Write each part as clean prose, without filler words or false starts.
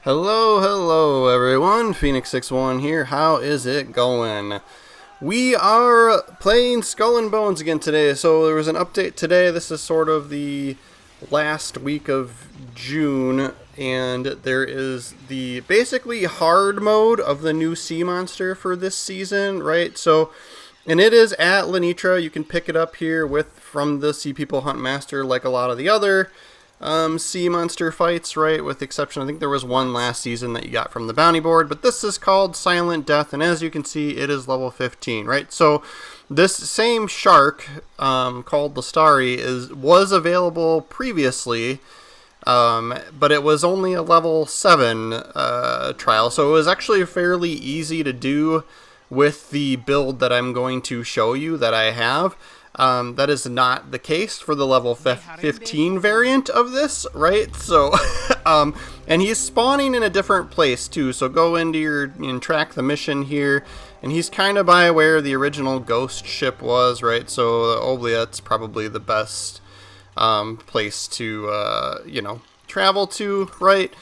Hello everyone, Phoenix61 here. How is it going? We are playing Skull and Bones again today. So there was an update today. This is sort of the last week of June, and there is the basically hard mode of the new sea monster for this season, right? So, and it is at Lenitra. You can pick it up here from the Sea People Hunt Master, like a lot of the other sea monster fights, right? With the exception, I think there was one last season that you got from the bounty board, but this is called Silent Death, and as you can see, it is level 15, right? So this same shark called Lestari was available previously, but it was only a level 7 trial, so it was actually fairly easy to do with the build that I'm going to show you that I have. That is not the case for the level 15 variant of this, right? So, and he's spawning in a different place too. So go into and track the mission here, and he's kind of by where the original ghost ship was, right? So the Oubliette's probably the best place to, travel to, right?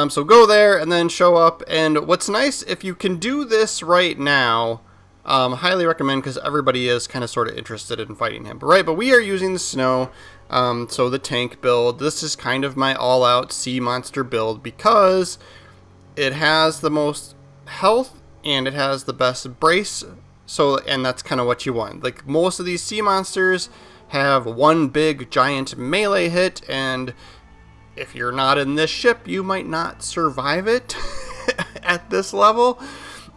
So go there and then show up. And what's nice, if you can do this right now, highly recommend, because everybody is kind of sort of interested in fighting him. But we are using the snow, so the tank build. This is kind of my all-out sea monster build because it has the most health and it has the best brace. So, and that's kind of what you want. Like most of these sea monsters have one big giant melee hit, and if you're not in this ship, you might not survive it at this level.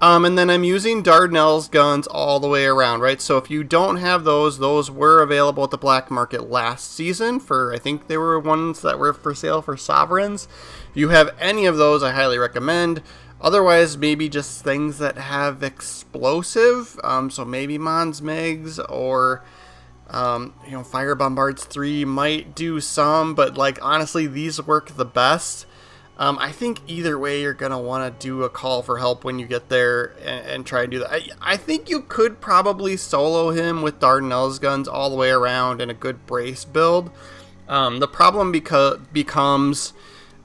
And then I'm using Dardanel's guns all the way around, right? So if you don't have those were available at the black market last season for, I think they were ones that were for sale for sovereigns. If you have any of those, I highly recommend. Otherwise, maybe just things that have explosive. So maybe Mons Megs or, Fire Bombards 3 might do some, but like honestly, these work the best. I think either way you're going to want to do a call for help when you get there and try and do that. I think you could probably solo him with Dardanel's guns all the way around in a good brace build. The problem becomes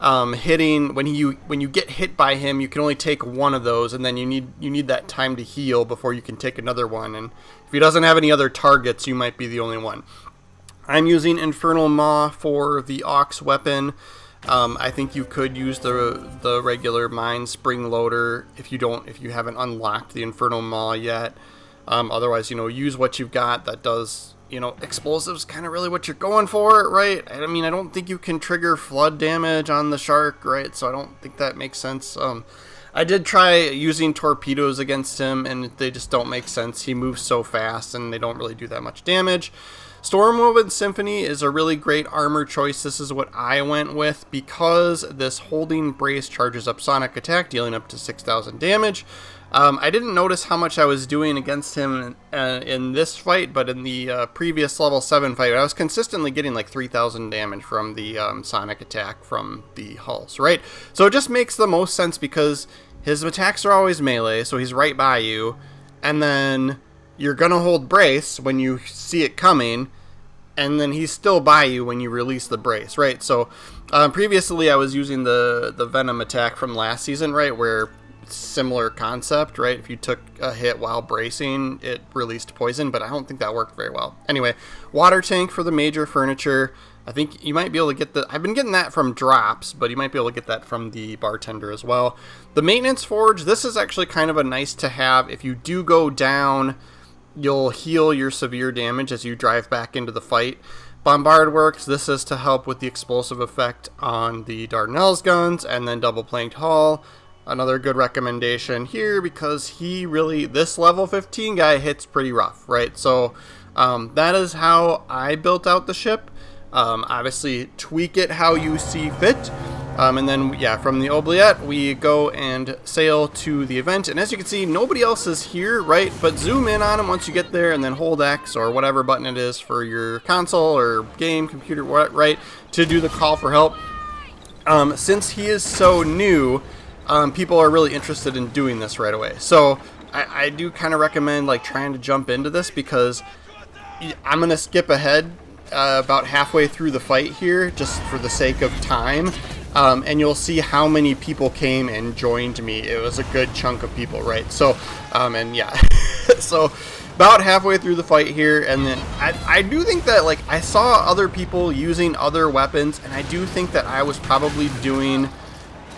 hitting when you get hit by him, you can only take one of those, and then you need that time to heal before you can take another one. And if he doesn't have any other targets, you might be the only one. I'm using Infernal Maw for the Aux weapon. I think you could use the regular mine spring loader if you haven't unlocked the Infernal Maw yet. Otherwise, use what you've got that does, explosives, kind of really what you're going for, right? I mean, I don't think you can trigger flood damage on the shark, right? So I don't think that makes sense. I did try using torpedoes against him, and they just don't make sense. He moves so fast, and they don't really do that much damage. Stormwoven Symphony is a really great armor choice. This is what I went with because this holding brace charges up sonic attack, dealing up to 6,000 damage. I didn't notice how much I was doing against him in this fight, but in the previous level 7 fight, I was consistently getting like 3,000 damage from the sonic attack from the hulls, right? So it just makes the most sense because his attacks are always melee, so he's right by you, and then you're going to hold brace when you see it coming, and then he's still by you when you release the brace, right? So previously I was using the Venom attack from last season, right, where similar concept, right? If you took a hit while bracing, it released poison, but I don't think that worked very well. Anyway, water tank for the major furniture. I think you might be able to get I've been getting that from drops, but you might be able to get that from the bartender as well. The maintenance forge, this is actually kind of a nice to have. If you do go down, you'll heal your severe damage as you drive back into the fight. Bombard works. This is to help with the explosive effect on the Dardanel's guns, and then double planked hull. Another good recommendation here because this level 15 guy hits pretty rough, right? So that is how I built out the ship. Obviously tweak it how you see fit. And then, from the Oubliette, we go and sail to the event. And as you can see, nobody else is here, right? But zoom in on him once you get there, and then hold X or whatever button it is for your console or game, computer, right, to do the call for help. Since he is so new, people are really interested in doing this right away. So I do kind of recommend trying to jump into this because I'm going to skip ahead about halfway through the fight here just for the sake of time. and you'll see how many people came and joined me. It was a good chunk of people, right? So, and yeah, so about halfway through the fight here, and then I do think that, like, I saw other people using other weapons, and I do think that I was probably doing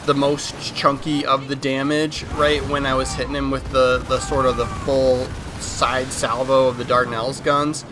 the most chunky of the damage, right, when I was hitting him with the sort of the full side salvo of the Dardanelles guns.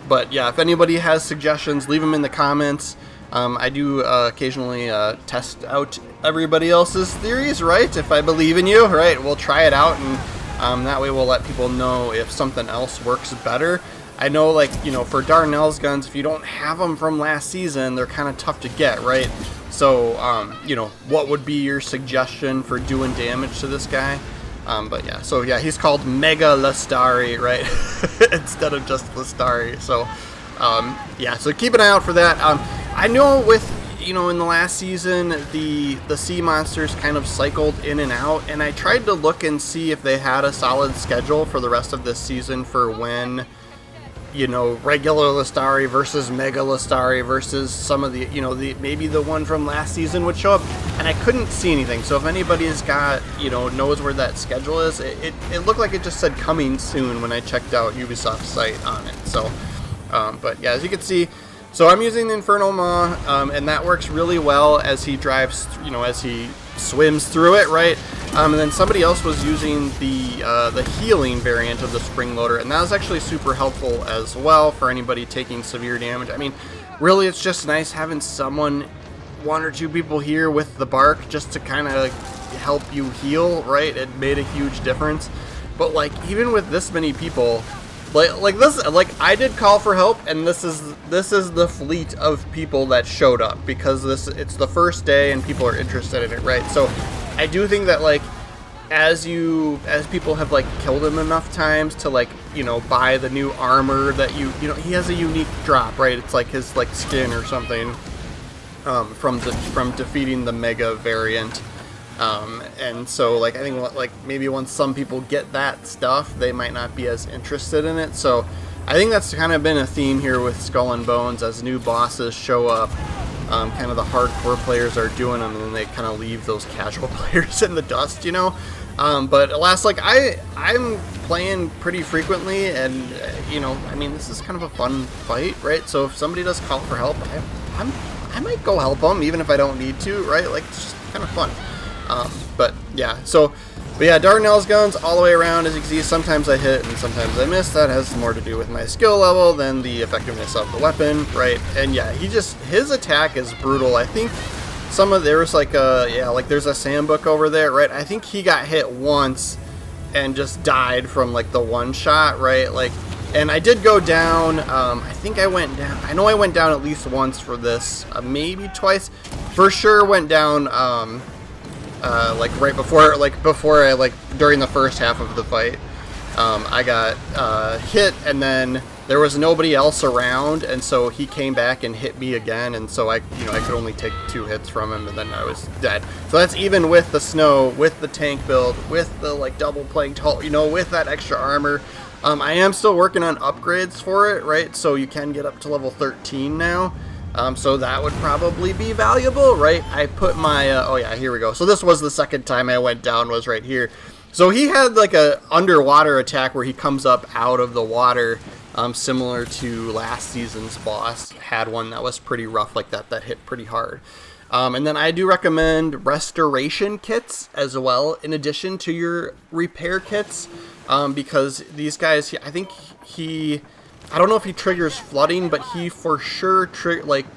But yeah, if anybody has suggestions, leave them in the comments. I do occasionally test out everybody else's theories, right? If I believe in you, right, we'll try it out, and that way we'll let people know if something else works better. I know, like, you know, for Dardanelles guns, if you don't have them from last season, they're kind of tough to get, right? So, you know, what would be your suggestion for doing damage to this guy? But yeah, so yeah, he's called Mega Lestari, right? Instead of just Lestari. So, yeah, so keep an eye out for that. I know with, you know, in the last season, the sea monsters kind of cycled in and out, and I tried to look and see if they had a solid schedule for the rest of this season for when, you know, regular Lestari versus Mega Lestari versus some of the, you know, maybe the one from last season would show up, and I couldn't see anything. So if anybody's got, you know, knows where that schedule is, it looked like it just said coming soon when I checked out Ubisoft's site on it. So, but yeah, as you can see, so I'm using the Infernal Maw, and that works really well as he drives, you know, as he swims through it, right? And then somebody else was using the healing variant of the Spring Loader, and that was actually super helpful as well for anybody taking severe damage. I mean, really, it's just nice having someone, one or two people here with the bark just to kind of help you heal, right? It made a huge difference. But like, even with this many people, like this, like, I did call for help, and this is the fleet of people that showed up because it's the first day and people are interested in it, right? So I do think that, like, as people have, like, killed him enough times to, like, you know, buy the new armor that you know, he has a unique drop, right? It's like his, like, skin or something from defeating the Mega variant. And so, like, I think, like, maybe once some people get that stuff, they might not be as interested in it. So I think that's kind of been a theme here with Skull and Bones. As new bosses show up, kind of the hardcore players are doing them, and then they kind of leave those casual players in the dust, you know. But alas, like, I'm playing pretty frequently, and you know, I mean, this is kind of a fun fight, right? So if somebody does call for help, I might go help them, even if I don't need to, right? Like, it's just kind of fun. But yeah, but yeah, Dardanelles guns all the way around. As you can see, sometimes I hit and sometimes I miss. That has more to do with my skill level than the effectiveness of the weapon, right? And yeah, his attack is brutal. I think there's like there's a sandbook over there, right? I think he got hit once and just died from, like, the one shot, right? Like, and I did go down. I think I went down. I know I went down at least once for this, maybe twice. For sure went down. Like right before, during the first half of the fight, I got hit, and then there was nobody else around, and so he came back and hit me again, and so I could only take 2 hits from him, and then I was dead. So that's even with the snow, with the tank build, with the, like, double planked hull, you know, with that extra armor. I am still working on upgrades for it, right? So you can get up to level 13 now. So that would probably be valuable, right? I put my, oh yeah, here we go. So this was the second time I went down, was right here. So he had, like, a underwater attack where he comes up out of the water, similar to last season's boss. Had one that was pretty rough like that hit pretty hard. And then I do recommend restoration kits as well, in addition to your repair kits, because these guys, I think I don't know if he triggers flooding, but he for sure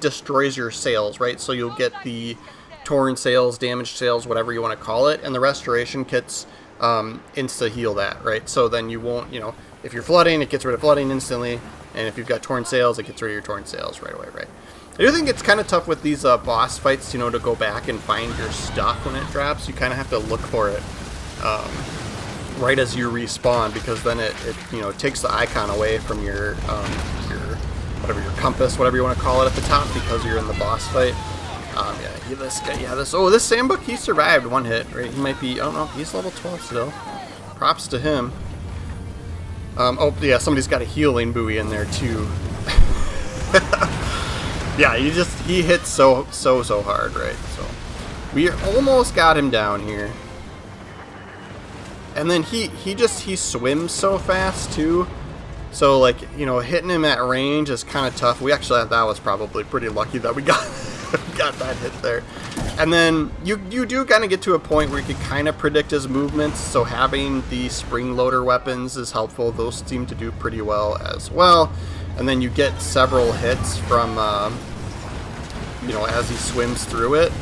destroys your sails, right? So you'll get the torn sails, damaged sails, whatever you want to call it, and the restoration kits insta heal that, right? So then you won't, you know, if you're flooding, it gets rid of flooding instantly, and if you've got torn sails, it gets rid of your torn sails right away, right? I do think it's kind of tough with these boss fights, you know, to go back and find your stuff when it drops. You kind of have to look for it right as you respawn, because then it you know, takes the icon away from your whatever, your compass, whatever you want to call it, at the top, because you're in the boss fight. Yeah, this guy, yeah, this Sandbook, he survived 1 hit, right? He might be, oh no, he's level 12 still. Props to him. Oh yeah, somebody's got a healing buoy in there too. Yeah, he hits so hard, right? So we almost got him down here. And then he swims so fast too. So like, you know, hitting him at range is kind of tough. We actually that was probably pretty lucky that we got got that hit there. And then you do kind of get to a point where you can kind of predict his movements. So having the spring loader weapons is helpful. Those seem to do pretty well as well. And then you get several hits from, you know, as he swims through it.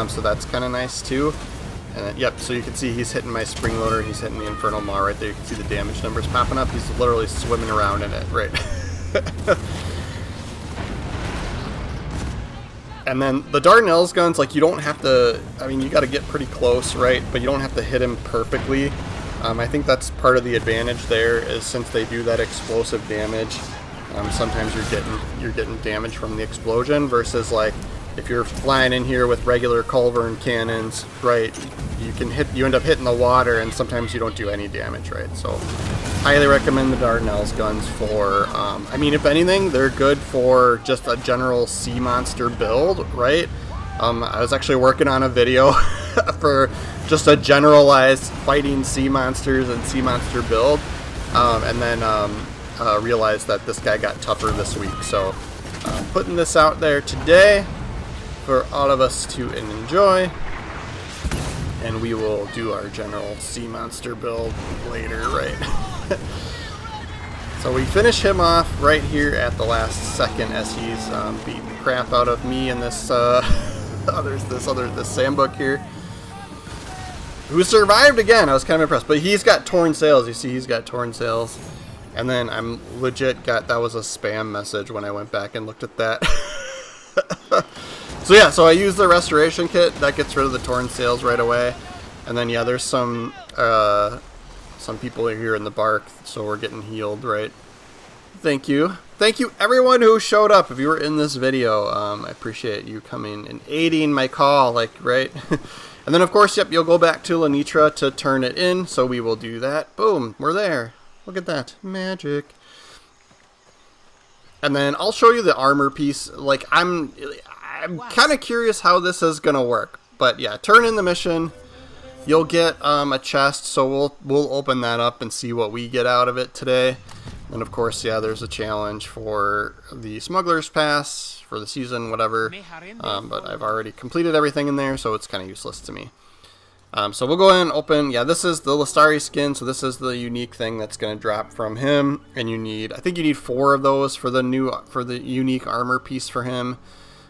So that's kind of nice too. And then, yep, so you can see he's hitting my spring loader, he's hitting the Infernal Maw right there. You can see the damage numbers popping up. He's literally swimming around in it, right? And then the Dardanelles guns, like, you don't have to, I mean, you got to get pretty close, right? But you don't have to hit him perfectly. I think that's part of the advantage there, is since they do that explosive damage, sometimes you're getting damage from the explosion versus, like, if you're flying in here with regular culverin cannons, right, you end up hitting the water, and sometimes you don't do any damage, right? So, highly recommend the Dardanelles guns for, I mean, if anything, they're good for just a general sea monster build, right? I was actually working on a video for just a generalized fighting sea monsters and sea monster build, and then realized that this guy got tougher this week. So, putting this out there today for all of us to enjoy, and we will do our general sea monster build later, right? So we finish him off right here at the last second as he's beating the crap out of me and this this Sambuck here, who survived again. I was kind of impressed, but he's got torn sails. You see, he's got torn sails, and then I'm legit got that was a spam message when I went back and looked at that. So yeah, so I used the restoration kit that gets rid of the torn sails right away, and then yeah, there's some people here in the bark, so we're getting healed, right? Thank you everyone who showed up. If you were in this video, I appreciate you coming and aiding my call, like, right? And then of course, yep, you'll go back to Lenitra to turn it in, so we will do that. Boom, we're there. Look at that magic. And then I'll show you the armor piece. Like, I'm kind of curious how this is gonna work, but yeah, turn in the mission. You'll get a chest, so we'll open that up and see what we get out of it today. And of course, yeah, there's a challenge for the Smuggler's Pass for the season, whatever. But I've already completed everything in there, so it's kind of useless to me. So we'll go ahead and open. Yeah, this is the Lestari skin, so this is the unique thing that's going to drop from him. And I think you need 4 of those for the unique armor piece for him.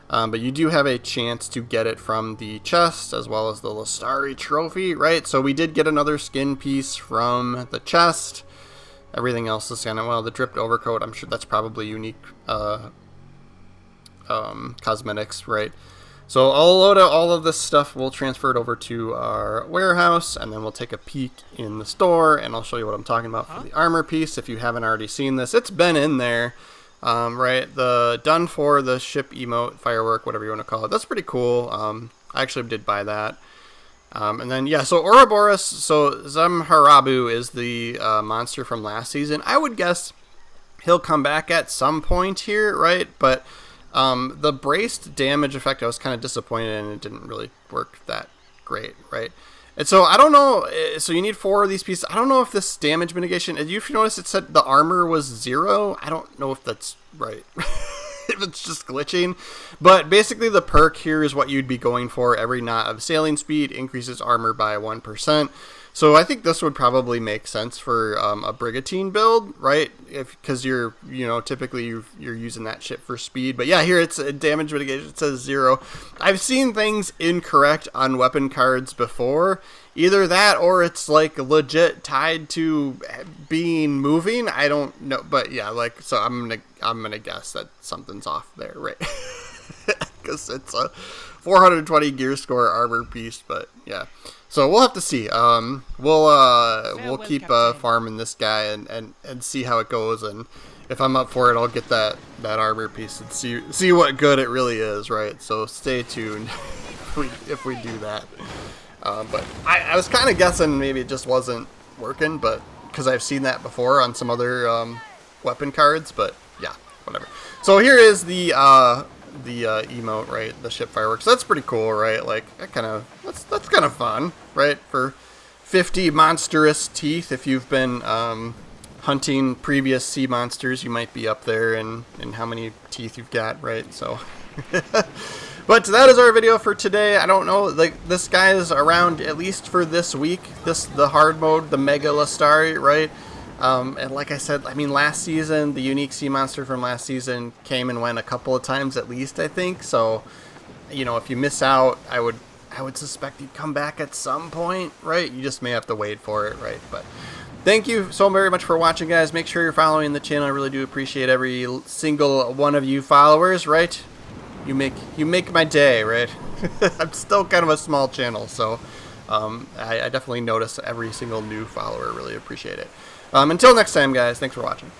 But you do have a chance to get it from the chest as well as the Lestari trophy, right? So we did get another skin piece from the chest. Everything else is kind of, well, the dripped overcoat, I'm sure that's probably unique cosmetics, right? So I'll load out all of this stuff. We'll transfer it over to our warehouse, and then we'll take a peek in the store, and I'll show you what I'm talking about for the armor piece. If you haven't already seen this, it's been in there. Right, the done for the ship emote, firework, whatever you want to call it. That's pretty cool. I actually did buy that. And then, yeah, so Ouroboros, so Zamharabu is the monster from last season. I would guess he'll come back at some point here, right? But the braced damage effect, I was kind of disappointed in. It didn't really work that great, right? And so I don't know, so you need 4 of these pieces. I don't know if this damage mitigation, if you notice it said the armor was 0. I don't know if that's right, if it's just glitching. But basically the perk here is what you'd be going for. Every knot of sailing speed increases armor by 1%. So I think this would probably make sense for a Brigantine build, right? Because you're, typically you're using that ship for speed. But yeah, here it's a damage mitigation. It says 0. I've seen things incorrect on weapon cards before. Either that or it's like legit tied to being moving. I don't know, but yeah, like, so I'm gonna guess that something's off there, right? Because it's a 420 gear score armor piece, but yeah. So we'll have to see. We'll keep farming this guy and see how it goes, and if I'm up for it, I'll get that armor piece and see what good it really is, right? So stay tuned if we do that. But I was kind of guessing maybe it just wasn't working, but because I've seen that before on some other weapon cards, but yeah, whatever. So here is the the emote, right? The ship fireworks. That's pretty cool, right? Like, that's kind of fun, right? For 50 monstrous teeth. If you've been hunting previous sea monsters, you might be up there in how many teeth you've got, right? So, but that is our video for today. I don't know, like, this guy is around at least for this week. The hard mode, the Mega Lestari, right? And like I said, I mean, last season, the unique sea monster from last season came and went a couple of times at least, I think. So, you know, if you miss out, I would suspect he'd come back at some point, right? You just may have to wait for it, right? But thank you so very much for watching, guys. Make sure you're following the channel. I really do appreciate every single one of you followers, right? You make my day, right? I'm still kind of a small channel, so I definitely notice every single new follower. Really appreciate it. Until next time, guys, thanks for watching.